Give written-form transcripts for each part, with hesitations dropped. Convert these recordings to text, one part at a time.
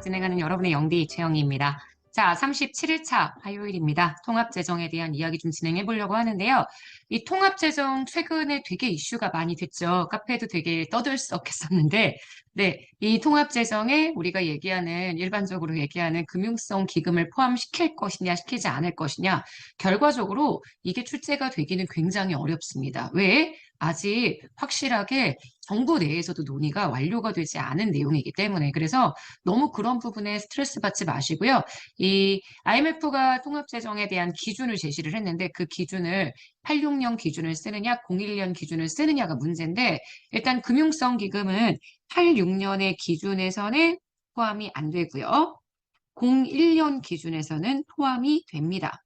진행하는 여러분의 영디 최영희입니다. 자, 37일차 화요일입니다. 통합재정에 대한 이야기 좀 진행해 보려고 하는데요. 이 통합재정 최근에 되게 이슈가 많이 됐죠. 카페도 되게 떠들썩했었는데, 네, 이 통합재정에 우리가 일반적으로 얘기하는 금융성 기금을 포함시킬 것이냐, 시키지 않을 것이냐, 결과적으로 이게 출제가 되기는 굉장히 어렵습니다. 왜? 아직 확실하게 정부 내에서도 논의가 완료가 되지 않은 내용이기 때문에 그래서 너무 그런 부분에 스트레스 받지 마시고요. 이 IMF가 통합재정에 대한 기준을 제시를 했는데 그 기준을 86년 기준을 쓰느냐 01년 기준을 쓰느냐가 문제인데 일단 금융성 기금은 86년의 기준에서는 포함이 안 되고요. 01년 기준에서는 포함이 됩니다.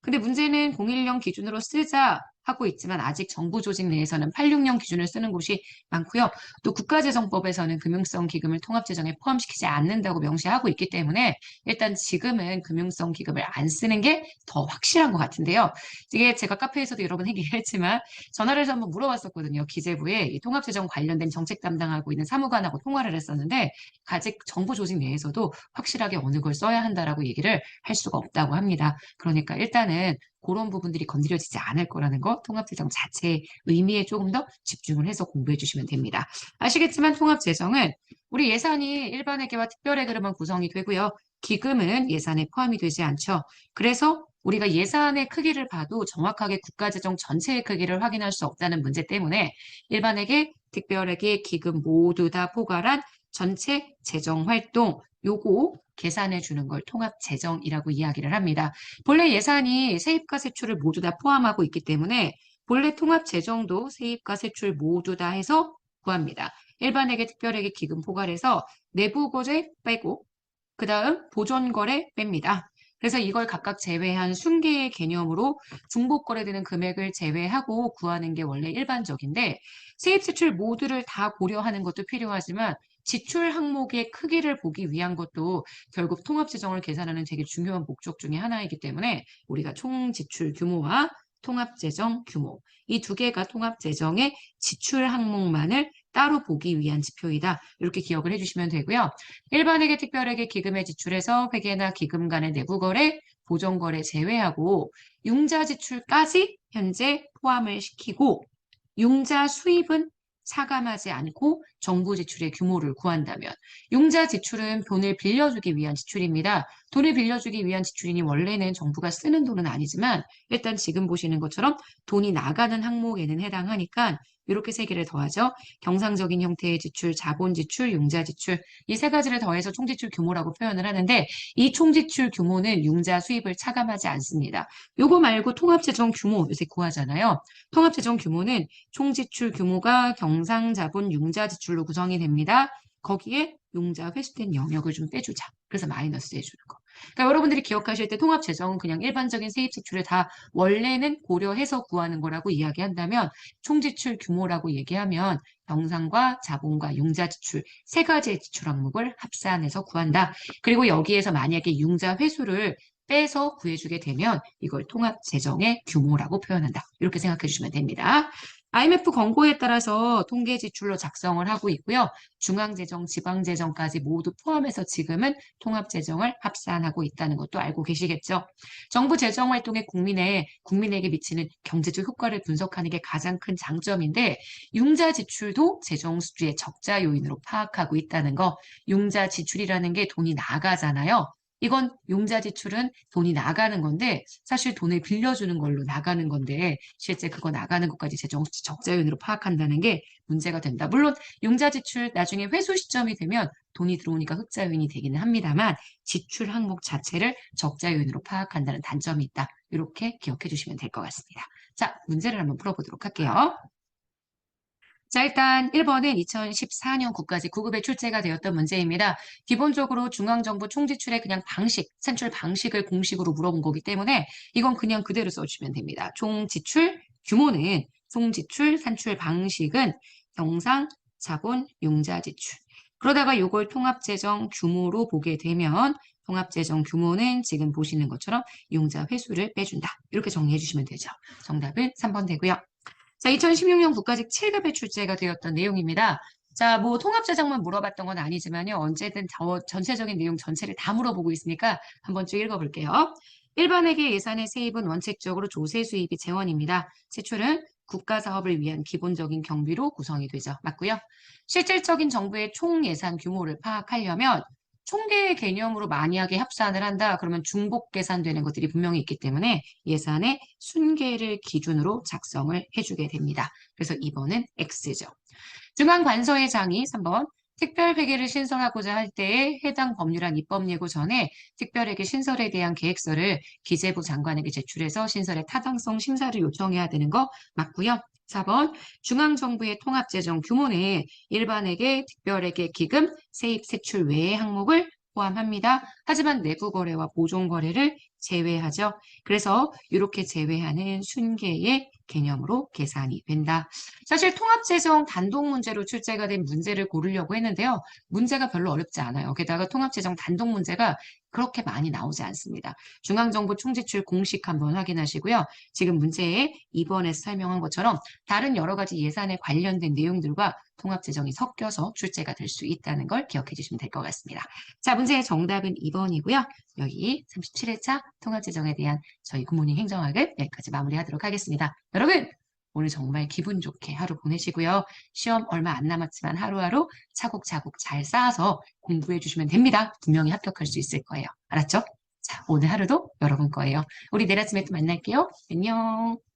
근데 문제는 01년 기준으로 쓰자 하고 있지만 아직 정부 조직 내에서는 86년 기준을 쓰는 곳이 많고요. 또 국가재정법에서는 금융성 기금을 통합재정에 포함시키지 않는다고 명시하고 있기 때문에 일단 지금은 금융성 기금을 안 쓰는 게 더 확실한 것 같은데요. 이게 제가 카페에서도 여러 번 얘기했지만 전화를 해서 한번 물어봤었거든요. 기재부에 이 통합재정 관련된 정책 담당하고 있는 사무관하고 통화를 했었는데 아직 정부 조직 내에서도 확실하게 어느 걸 써야 한다라고 얘기를 할 수가 없다고 합니다. 그러니까 일단은 그런 부분들이 건드려지지 않을 거라는 거 통합재정 자체의 의미에 조금 더 집중을 해서 공부해 주시면 됩니다. 아시겠지만 통합재정은 우리 예산이 일반회계와 특별회계로만 구성이 되고요. 기금은 예산에 포함이 되지 않죠. 그래서 우리가 예산의 크기를 봐도 정확하게 국가재정 전체의 크기를 확인할 수 없다는 문제 때문에 일반회계, 특별회계, 기금 모두 다 포괄한 전체 재정활동 요거 계산해 주는 걸 통합재정이라고 이야기를 합니다. 본래 예산이 세입과 세출을 모두 다 포함하고 있기 때문에 본래 통합재정도 세입과 세출 모두 다 해서 구합니다. 일반회계, 특별회계, 기금 포괄해서 내부거래 빼고 그 다음 보존거래 뺍니다. 그래서 이걸 각각 제외한 순계의 개념으로 중복거래되는 금액을 제외하고 구하는 게 원래 일반적인데 세입, 세출 모두를 다 고려하는 것도 필요하지만 지출 항목의 크기를 보기 위한 것도 결국 통합재정을 계산하는 되게 중요한 목적 중에 하나이기 때문에 우리가 총 지출 규모와 통합재정 규모 이 두 개가 통합재정의 지출 항목만을 따로 보기 위한 지표이다. 이렇게 기억을 해주시면 되고요. 일반회계, 특별회계, 기금의 지출에서 회계나 기금 간의 내부거래, 보존거래 제외하고 융자 지출까지 현재 포함을 시키고 융자 수입은 차감하지 않고 정부 지출의 규모를 구한다면 융자 지출은 돈을 빌려주기 위한 지출입니다. 돈을 빌려주기 위한 지출이니 원래는 정부가 쓰는 돈은 아니지만 일단 지금 보시는 것처럼 돈이 나가는 항목에는 해당하니까 이렇게 세 개를 더하죠. 경상적인 형태의 지출, 자본 지출, 융자 지출 이 세 가지를 더해서 총지출 규모라고 표현을 하는데 이 총지출 규모는 융자 수입을 차감하지 않습니다. 요거 말고 통합재정 규모 요새 구하잖아요. 통합재정 규모는 총지출 규모가 경상, 자본, 융자 지출로 구성이 됩니다. 거기에 융자 회수된 영역을 좀 빼주자. 그래서 마이너스 해주는 거. 그러니까 여러분들이 기억하실 때 통합재정은 그냥 일반적인 세입 지출을 다 원래는 고려해서 구하는 거라고 이야기한다면 총지출 규모라고 얘기하면 경상과 자본과 융자 지출 세 가지의 지출 항목을 합산해서 구한다. 그리고 여기에서 만약에 융자 회수를 빼서 구해주게 되면 이걸 통합재정의 규모라고 표현한다. 이렇게 생각해 주시면 됩니다. IMF 권고에 따라서 통계 지출로 작성을 하고 있고요. 중앙재정, 지방재정까지 모두 포함해서 지금은 통합재정을 합산하고 있다는 것도 알고 계시겠죠. 정부 재정활동에 국민에게 미치는 경제적 효과를 분석하는 게 가장 큰 장점인데 융자 지출도 재정 수주의 적자 요인으로 파악하고 있다는 거. 융자 지출이라는 게 돈이 나가잖아요. 이건 융자 지출은 돈이 나가는 건데 사실 돈을 빌려주는 걸로 나가는 건데 실제 그거 나가는 것까지 재정 적자 요인으로 파악한다는 게 문제가 된다. 물론 융자 지출 나중에 회수 시점이 되면 돈이 들어오니까 흑자 요인이 되기는 합니다만 지출 항목 자체를 적자 요인으로 파악한다는 단점이 있다. 이렇게 기억해 주시면 될 것 같습니다. 자, 문제를 한번 풀어보도록 할게요. 자, 일단 1번은 2014년 국가직 9급에 출제가 되었던 문제입니다. 기본적으로 중앙정부 총지출의 그냥 방식, 산출 방식을 공식으로 물어본 거기 때문에 이건 그냥 그대로 써주시면 됩니다. 총지출 규모는 총지출 산출 방식은 경상, 자본, 융자 지출. 그러다가 이걸 통합재정 규모로 보게 되면 통합재정 규모는 지금 보시는 것처럼 융자 회수를 빼준다. 이렇게 정리해 주시면 되죠. 정답은 3번 되고요. 자, 2016년 국가직 7급에 출제가 되었던 내용입니다. 자, 뭐 통합재정만 물어봤던 건 아니지만요. 언제든 전체적인 내용 전체를 다 물어보고 있으니까 한번 쭉 읽어볼게요. 일반회계 예산의 세입은 원칙적으로 조세 수입이 재원입니다. 지출은 국가 사업을 위한 기본적인 경비로 구성이 되죠. 맞고요. 실질적인 정부의 총 예산 규모를 파악하려면 총계의 개념으로 만약에 합산을 한다. 그러면 중복 계산되는 것들이 분명히 있기 때문에 예산의 순계를 기준으로 작성을 해주게 됩니다. 그래서 2번은 X죠. 중앙관서회장이 3번 특별회계를 신설하고자 할 때에 해당 법률안 입법 예고 전에 특별회계 신설에 대한 계획서를 기재부 장관에게 제출해서 신설의 타당성 심사를 요청해야 되는 거 맞고요. 4번 중앙정부의 통합재정 규모 내에 일반회계, 특별회계, 기금, 세입, 세출 외의 항목을 포함합니다. 하지만 내부 거래와 보존 거래를 제외하죠. 그래서 이렇게 제외하는 순계의 개념으로 계산이 된다. 사실 통합재정 단독 문제로 출제가 된 문제를 고르려고 했는데요. 문제가 별로 어렵지 않아요. 게다가 통합재정 단독 문제가 그렇게 많이 나오지 않습니다. 중앙정부 총지출 공식 한번 확인하시고요. 지금 문제에 2번에서 설명한 것처럼 다른 여러 가지 예산에 관련된 내용들과 통합재정이 섞여서 출제가 될 수 있다는 걸 기억해 주시면 될 것 같습니다. 자, 문제의 정답은 2번이고요. 여기 37회차 통합재정에 대한 저희 굿모닝 행정학을 여기까지 마무리하도록 하겠습니다. 여러분! 오늘 정말 기분 좋게 하루 보내시고요. 시험 얼마 안 남았지만 하루하루 차곡차곡 잘 쌓아서 공부해 주시면 됩니다. 분명히 합격할 수 있을 거예요. 알았죠? 자, 오늘 하루도 여러분 거예요. 우리 내일 아침에 또 만날게요. 안녕.